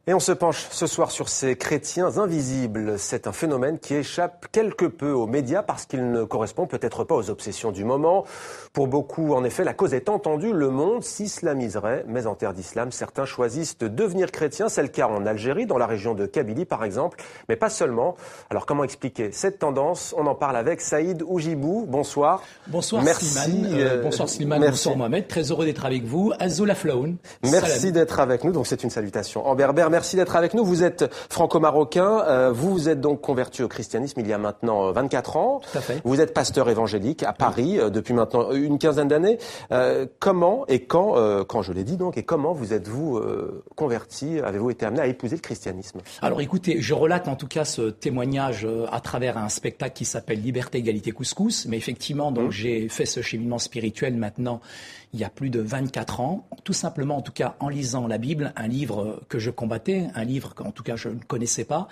Et on se penche ce soir sur ces chrétiens invisibles. C'est un phénomène qui échappe quelque peu aux médias parce qu'il ne correspond peut-être pas aux obsessions du moment. Pour beaucoup, en effet, la cause est entendue, le monde s'islamiserait. Mais en terre d'islam, certains choisissent de devenir chrétiens. C'est le cas en Algérie, dans la région de Kabylie par exemple, mais pas seulement. Alors comment expliquer cette tendance? On en parle avec Saïd Oujibou. Bonsoir. Bonsoir Merci. Bonsoir Slimane, bonsoir Mohamed. Très heureux d'être avec vous. Azoula Flaoun. Merci d'être avec nous. Donc c'est une salutation en berbère. Merci d'être avec nous. Vous êtes franco-marocain. Vous vous êtes donc converti au christianisme il y a maintenant 24 ans. Tout à fait. Vous êtes pasteur évangélique à Paris depuis maintenant une quinzaine d'années. Comment et quand je l'ai dit donc, et comment vous êtes-vous converti? Avez-vous été amené à épouser le christianisme? Alors écoutez, je relate en tout cas ce témoignage à travers un spectacle qui s'appelle Liberté, Égalité, Couscous. Mais effectivement, donc j'ai fait ce cheminement spirituel maintenant il y a plus de 24 ans, tout simplement en tout cas en lisant la Bible, un livre que je combattais, un livre qu'en tout cas je ne connaissais pas,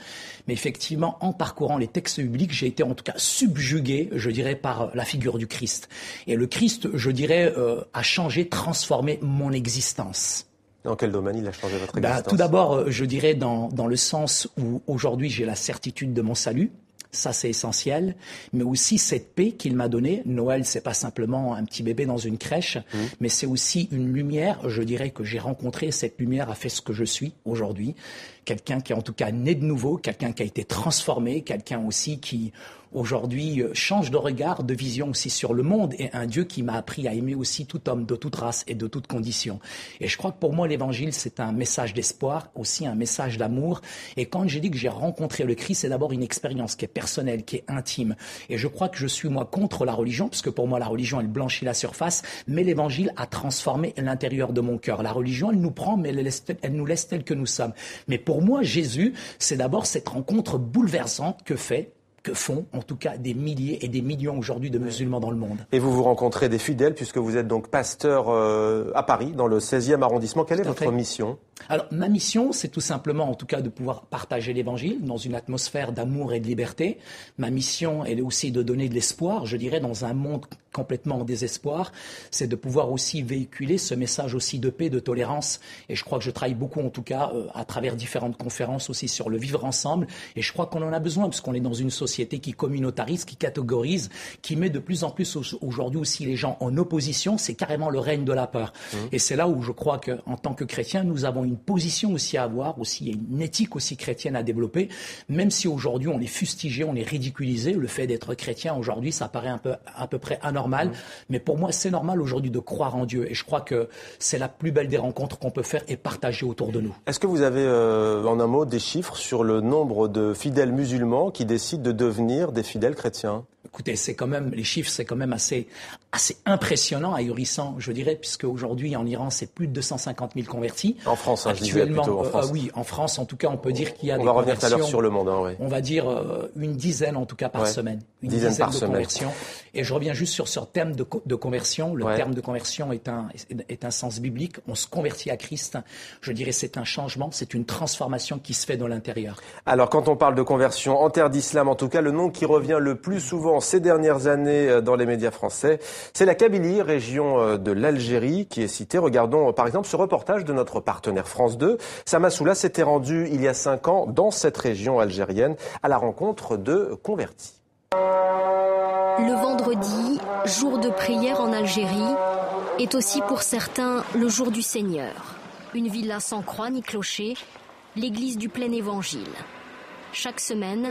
mais effectivement en parcourant les textes bibliques, j'ai été en tout cas subjugué, je dirais, par la figure du Christ. Et le Christ, je dirais, a changé, transformé mon existence. Dans quel domaine il a changé votre existence? Tout d'abord, je dirais dans le sens où aujourd'hui j'ai la certitude de mon salut. Ça, c'est essentiel. Mais aussi cette paix qu'il m'a donnée. Noël, c'est pas simplement un petit bébé dans une crèche, mais c'est aussi une lumière, je dirais, que j'ai rencontrée. Cette lumière a fait ce que je suis aujourd'hui. Quelqu'un qui est en tout cas né de nouveau, quelqu'un qui a été transformé, quelqu'un aussi qui aujourd'hui change de regard, de vision aussi sur le monde, et un Dieu qui m'a appris à aimer aussi tout homme de toute race et de toute condition. Et je crois que pour moi l'évangile c'est un message d'espoir, aussi un message d'amour. Et quand j'ai dit que j'ai rencontré le Christ, c'est d'abord une expérience qui est personnelle, qui est intime. Et je crois que je suis moi contre la religion, parce que pour moi la religion elle blanchit la surface, mais l'évangile a transformé l'intérieur de mon cœur. La religion elle nous prend, mais elle nous laisse tels que nous sommes. Mais pour moi Jésus, c'est d'abord cette rencontre bouleversante que font en tout cas des milliers et des millions aujourd'hui de musulmans dans le monde. Et vous rencontrez des fidèles puisque vous êtes donc pasteur à Paris, dans le 16e arrondissement. Quelle est votre mission? Alors ma mission, c'est tout simplement en tout cas de pouvoir partager l'évangile dans une atmosphère d'amour et de liberté. Ma mission, elle est aussi de donner de l'espoir, je dirais, dans un monde complètement en désespoir. C'est de pouvoir aussi véhiculer ce message aussi de paix, de tolérance. Et je crois que je travaille beaucoup en tout cas à travers différentes conférences aussi sur le vivre ensemble. Et je crois qu'on en a besoin parce qu'on est dans une société qui communautarise, qui catégorise, qui met de plus en plus aujourd'hui aussi les gens en opposition. C'est carrément le règne de la peur. Et c'est là où je crois qu'en tant que chrétiens, nous avons une position aussi à avoir, aussi une éthique aussi chrétienne à développer, même si aujourd'hui on est fustigé, on est ridiculisé. Le fait d'être chrétien aujourd'hui, ça paraît à peu près anormal, mais pour moi c'est normal aujourd'hui de croire en Dieu, et je crois que c'est la plus belle des rencontres qu'on peut faire et partager autour de nous. Est-ce que vous avez en un mot des chiffres sur le nombre de fidèles musulmans qui décident de devenir des fidèles chrétiens? Écoutez, les chiffres, c'est quand même assez impressionnant, ahurissant, je dirais, puisque aujourd'hui en Iran, c'est plus de 250 000 convertis. En France, je disais plutôt en France. Oui, en France, en tout cas, on peut dire qu'il y a des conversions. On va revenir tout à l'heure sur le monde, oui. On va dire une dizaine, en tout cas, par semaine. Une dizaine de conversions. Et je reviens juste sur ce terme de conversion. Le terme de conversion est un sens biblique. On se convertit à Christ. Je dirais c'est un changement, c'est une transformation qui se fait dans l'intérieur. Alors, quand on parle de conversion en terre d'islam, en tout cas, le nom qui revient le plus souvent ces dernières années dans les médias français, c'est la Kabylie, région de l'Algérie, qui est citée. Regardons par exemple ce reportage de notre partenaire France 2. Samassoula s'était rendu il y a 5 ans dans cette région algérienne à la rencontre de convertis. Le vendredi, jour de prière en Algérie, est aussi pour certains le jour du Seigneur. Une villa sans croix ni clocher, l'église du plein évangile. Chaque semaine,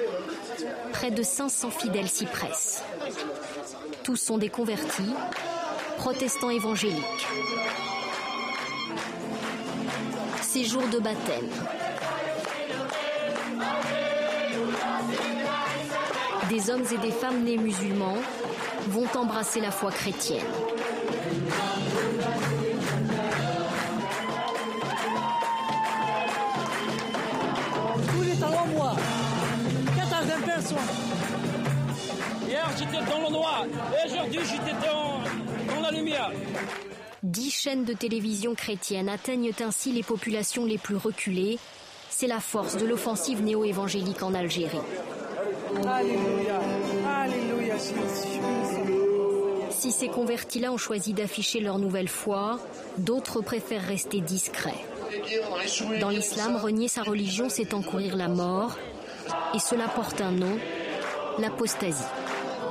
près de 500 fidèles s'y pressent. Tous sont des convertis, protestants évangéliques. C'est jour de baptême. Des hommes et des femmes nés musulmans vont embrasser la foi chrétienne. Hier, j'étais dans le noir et aujourd'hui, j'étais dans la lumière. 10 chaînes de télévision chrétiennes atteignent ainsi les populations les plus reculées. C'est la force de l'offensive néo-évangélique en Algérie. Alléluia, alléluia. Si ces convertis-là ont choisi d'afficher leur nouvelle foi, d'autres préfèrent rester discrets. Dans l'islam, renier sa religion, c'est encourir la mort. Et cela porte un nom, l'apostasie.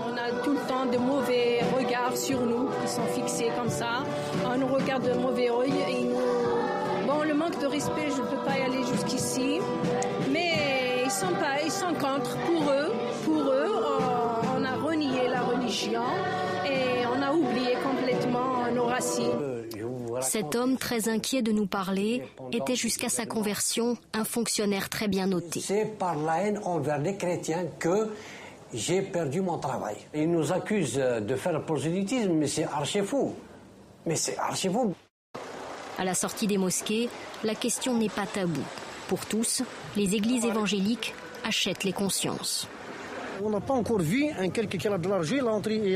On a tout le temps de mauvais regards sur nous, qui sont fixés comme ça. On nous regarde de mauvais œil et Bon, le manque de respect, je ne peux pas y aller jusqu'ici. Mais ils sont contre. Pour eux, on a renié la religion et on a oublié complètement nos racines. Cet homme, très inquiet de nous parler, était jusqu'à sa conversion un fonctionnaire très bien noté. C'est par la haine envers les chrétiens que j'ai perdu mon travail. Ils nous accusent de faire le prosélytisme, mais c'est archi fou. À la sortie des mosquées, la question n'est pas taboue. Pour tous, les églises évangéliques achètent les consciences. On n'a pas encore vu quelqu'un qui a de l'argent, il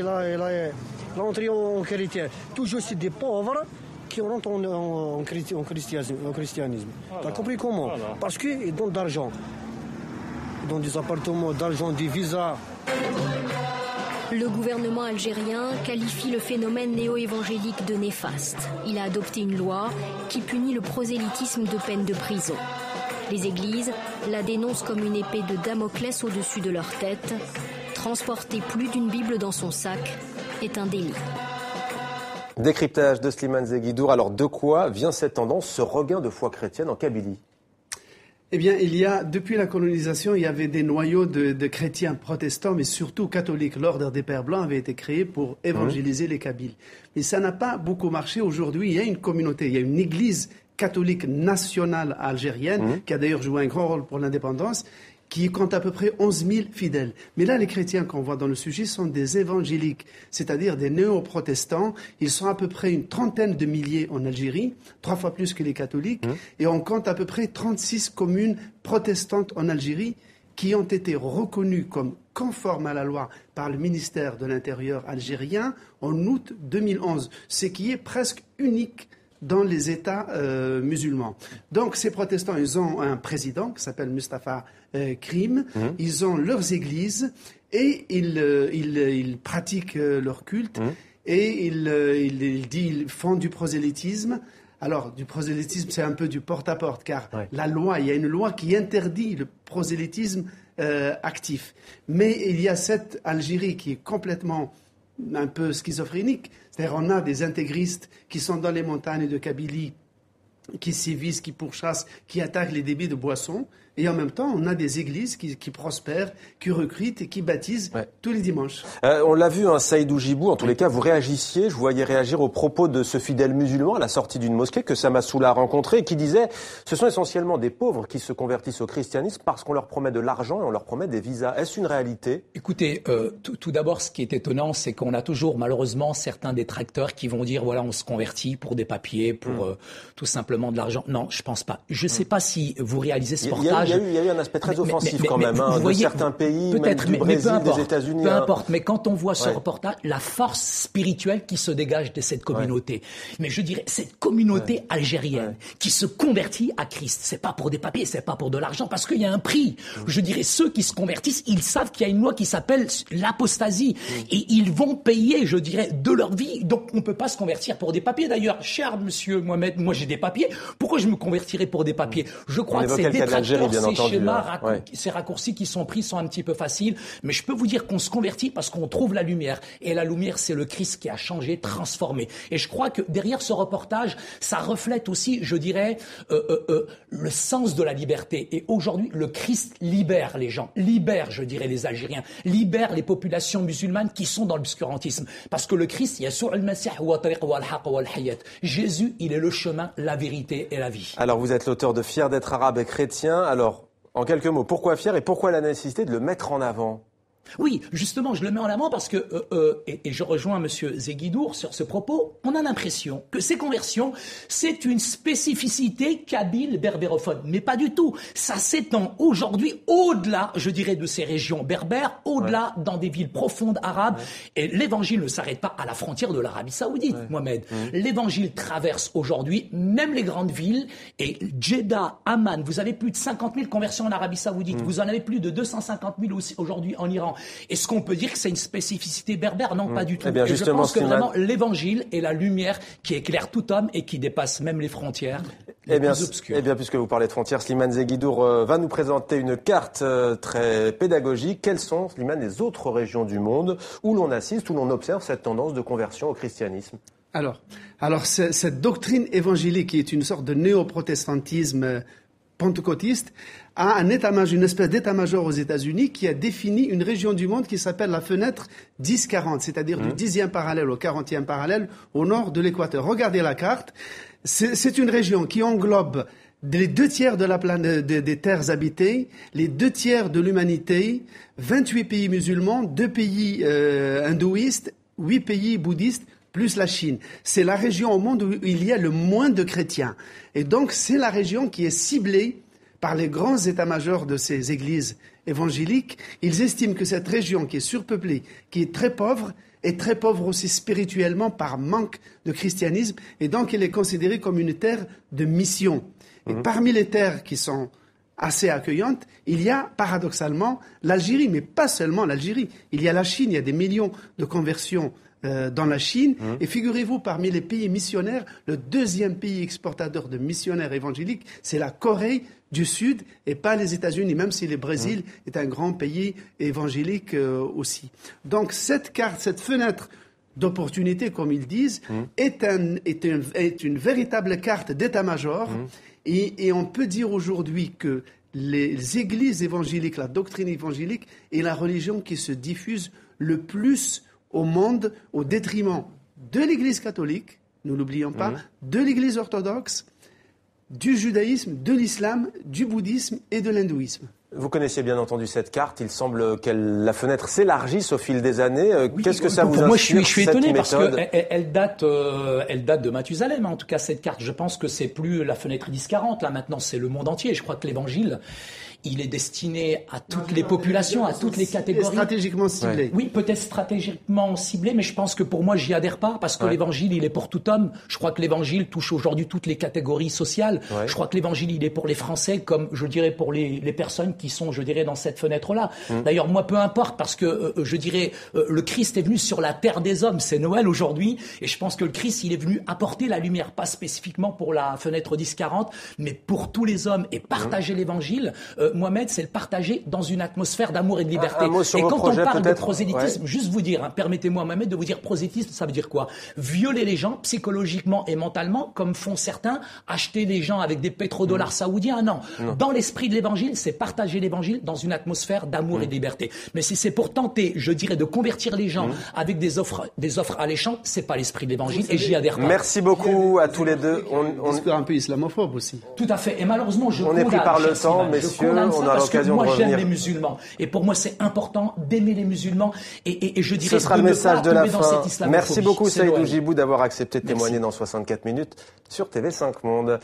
a entré en chrétien. Toujours c'est des pauvres qui rentrent en christianisme. Tu as compris comment? Voilà. Parce qu'ils donnent d'argent. Ils donnent des appartements, d'argent, des visas. Le gouvernement algérien qualifie le phénomène néo-évangélique de néfaste. Il a adopté une loi qui punit le prosélytisme de peine de prison. Les églises la dénoncent comme une épée de Damoclès au-dessus de leur tête. Transporter plus d'une Bible dans son sac est un délit. Décryptage de Slimane Zeguidour. Alors de quoi vient cette tendance, ce regain de foi chrétienne en Kabylie? Eh bien, depuis la colonisation, il y avait des noyaux de chrétiens protestants, mais surtout catholiques. L'ordre des Pères Blancs avait été créé pour évangéliser les Kabyles. Mais ça n'a pas beaucoup marché. Aujourd'hui, il y a une communauté, il y a une église catholique nationale algérienne, qui a d'ailleurs joué un grand rôle pour l'indépendance, qui compte à peu près 11 000 fidèles. Mais là, les chrétiens qu'on voit dans le sujet sont des évangéliques, c'est-à-dire des néo-protestants. Ils sont à peu près une trentaine de milliers en Algérie, 3 fois plus que les catholiques. Et on compte à peu près 36 communes protestantes en Algérie qui ont été reconnues comme conformes à la loi par le ministère de l'Intérieur algérien en août 2011, ce qui est presque unique dans les États musulmans. Donc ces protestants, ils ont un président qui s'appelle Mustafa Krim, ils ont leurs églises et ils pratiquent leur culte et ils font du prosélytisme. Alors, du prosélytisme, c'est un peu du porte-à-porte, car il y a une loi qui interdit le prosélytisme actif. Mais il y a cette Algérie qui est complètement un peu schizophrénique. C'est-à-dire on a des intégristes qui sont dans les montagnes de Kabylie, qui sévissent, qui pourchassent, qui attaquent les débits de boissons. Et en même temps, on a des églises qui prospèrent, qui recrutent et qui baptisent tous les dimanches. On l'a vu, Saïd Oujibou, en tous les cas, vous réagissiez, je vous voyais réagir aux propos de ce fidèle musulman à la sortie d'une mosquée que Samassoula a rencontré et qui disait « Ce sont essentiellement des pauvres qui se convertissent au christianisme parce qu'on leur promet de l'argent et on leur promet des visas. » Est-ce une réalité? Écoutez, tout d'abord, ce qui est étonnant, c'est qu'on a toujours, malheureusement, certains détracteurs qui vont dire « Voilà, on se convertit pour des papiers, pour tout simplement de l'argent. » Non, je pense pas. Je sais pas si vous réalisez ce portage. Il y a eu un aspect très offensif quand même, de certains pays, même du Brésil, des États-Unis. Peu importe, mais quand on voit ce reportage, la force spirituelle qui se dégage de cette communauté. Mais je dirais, cette communauté algérienne qui se convertit à Christ, c'est pas pour des papiers, c'est pas pour de l'argent, parce qu'il y a un prix. Je dirais, ceux qui se convertissent, ils savent qu'il y a une loi qui s'appelle l'apostasie. Et ils vont payer, je dirais, de leur vie. Donc on peut pas se convertir pour des papiers. D'ailleurs, cher monsieur Mohamed, moi j'ai des papiers. Pourquoi je me convertirais pour des papiers? Je crois que ces détracteurs, ces raccourcis qui sont pris sont un petit peu faciles. Mais je peux vous dire qu'on se convertit parce qu'on trouve la lumière. Et la lumière, c'est le Christ qui a changé, transformé. Et je crois que derrière ce reportage, ça reflète aussi, je dirais, le sens de la liberté. Et aujourd'hui, le Christ libère les gens, libère, je dirais, les Algériens, libère les populations musulmanes qui sont dans l'obscurantisme. Parce que le Christ, Jésus, il est le chemin, la vérité et la vie. Alors vous êtes l'auteur de Fier d'être arabe et chrétien. Alors, en quelques mots, pourquoi fier et pourquoi la nécessité de le mettre en avant? Oui, justement, je le mets en avant parce que, et je rejoins M. Zeguidour sur ce propos, on a l'impression que ces conversions, c'est une spécificité kabyle berbérophone. Mais pas du tout. Ça s'étend aujourd'hui au-delà, je dirais, de ces régions berbères, au-delà dans des villes profondes arabes. Et l'évangile ne s'arrête pas à la frontière de l'Arabie Saoudite, Mohamed. L'évangile traverse aujourd'hui même les grandes villes. Et Jeddah, Amman, vous avez plus de 50 000 conversions en Arabie Saoudite. Vous en avez plus de 250 000 aussi aujourd'hui en Iran. musulmans. Est-ce qu'on peut dire que c'est une spécificité berbère? Non, pas du tout. Eh bien, et je pense que vraiment l'évangile est la lumière qui éclaire tout homme et qui dépasse même les frontières les plus obscures. Eh bien, puisque vous parlez de frontières, Slimane Zeguidour va nous présenter une carte très pédagogique. Quelles sont, Slimane, les autres régions du monde où l'on assiste, où l'on observe cette tendance de conversion au christianisme? Alors cette doctrine évangélique, qui est une sorte de néo-protestantisme pentecôtiste, a une espèce d'état-major aux États-Unis qui a défini une région du monde qui s'appelle la fenêtre 10-40, c'est-à-dire du 10e parallèle au 40e parallèle au nord de l'équateur. Regardez la carte. C'est une région qui englobe les 2/3 de la planète, des terres habitées, les 2/3 de l'humanité, 28 pays musulmans, 2 pays hindouistes, 8 pays bouddhistes, plus la Chine. C'est la région au monde où il y a le moins de chrétiens. Et donc, c'est la région qui est ciblée par les grands états-majors de ces églises évangéliques. Ils estiment que cette région qui est surpeuplée, qui est très pauvre aussi spirituellement par manque de christianisme. Et donc, elle est considérée comme une terre de mission. Et parmi les terres qui sont assez accueillantes, il y a paradoxalement l'Algérie, mais pas seulement l'Algérie. Il y a la Chine, il y a des millions de conversions dans la Chine. Et figurez-vous, parmi les pays missionnaires, le 2e pays exportateur de missionnaires évangéliques, c'est la Corée du Sud et pas les États-Unis, même si le Brésil est un grand pays évangélique aussi. Donc cette carte, cette fenêtre d'opportunité, comme ils disent, est une véritable carte d'état-major. Et on peut dire aujourd'hui que les églises évangéliques, la doctrine évangélique est la religion qui se diffuse le plus au monde, au détriment de l'Église catholique, nous l'oublions pas, de l'Église orthodoxe, du judaïsme, de l'islam, du bouddhisme et de l'hindouisme. Vous connaissiez bien entendu cette carte. Il semble que la fenêtre s'élargisse au fil des années. Oui, qu'est-ce que ça vous inspire? Moi, je suis étonné parce méthode qu'elle date de Mathusalem. En tout cas, cette carte, je pense que c'est plus la fenêtre 10-40. Là, maintenant, c'est le monde entier. Je crois que l'Évangile, il est destiné à toutes les populations, à toutes les catégories. Stratégiquement ciblé. Ouais. Oui, peut-être stratégiquement ciblé, mais je pense que pour moi, j'y adhère pas parce que l'Évangile, il est pour tout homme. Je crois que l'Évangile touche aujourd'hui toutes les catégories sociales. Je crois que l'Évangile, il est pour les Français comme, je dirais, pour les personnes qui sont, je dirais, dans cette fenêtre-là. D'ailleurs, moi, peu importe parce que, je dirais, le Christ est venu sur la terre des hommes. C'est Noël aujourd'hui et je pense que le Christ, il est venu apporter la lumière, pas spécifiquement pour la fenêtre 10-40, mais pour tous les hommes et partager l'Évangile. Mohamed, c'est le partager dans une atmosphère d'amour et de liberté. Et quand on parle de prosélytisme, juste vous dire, permettez-moi Mohamed de vous dire prosélytisme, ça veut dire quoi? Violer les gens psychologiquement et mentalement, comme font certains, acheter les gens avec des pétrodollars saoudiens. Non. Dans l'esprit de l'Évangile, c'est partager l'Évangile dans une atmosphère d'amour et de liberté. Mais si c'est pour tenter, je dirais, de convertir les gens avec des offres alléchantes, c'est pas l'esprit de l'Évangile et j'y adhère pas. Merci beaucoup à tous les deux. On espère un peu islamophobe aussi. Tout à fait. Et malheureusement, on est pris par le temps, messieurs. On a l'occasion de revenir. Moi, j'aime les musulmans. Et pour moi, c'est important d'aimer les musulmans. Et je dirais ce sera le message de la fin. Merci beaucoup, Saïd Oujibou, d'avoir accepté de témoigner dans 64 minutes sur TV5 Monde.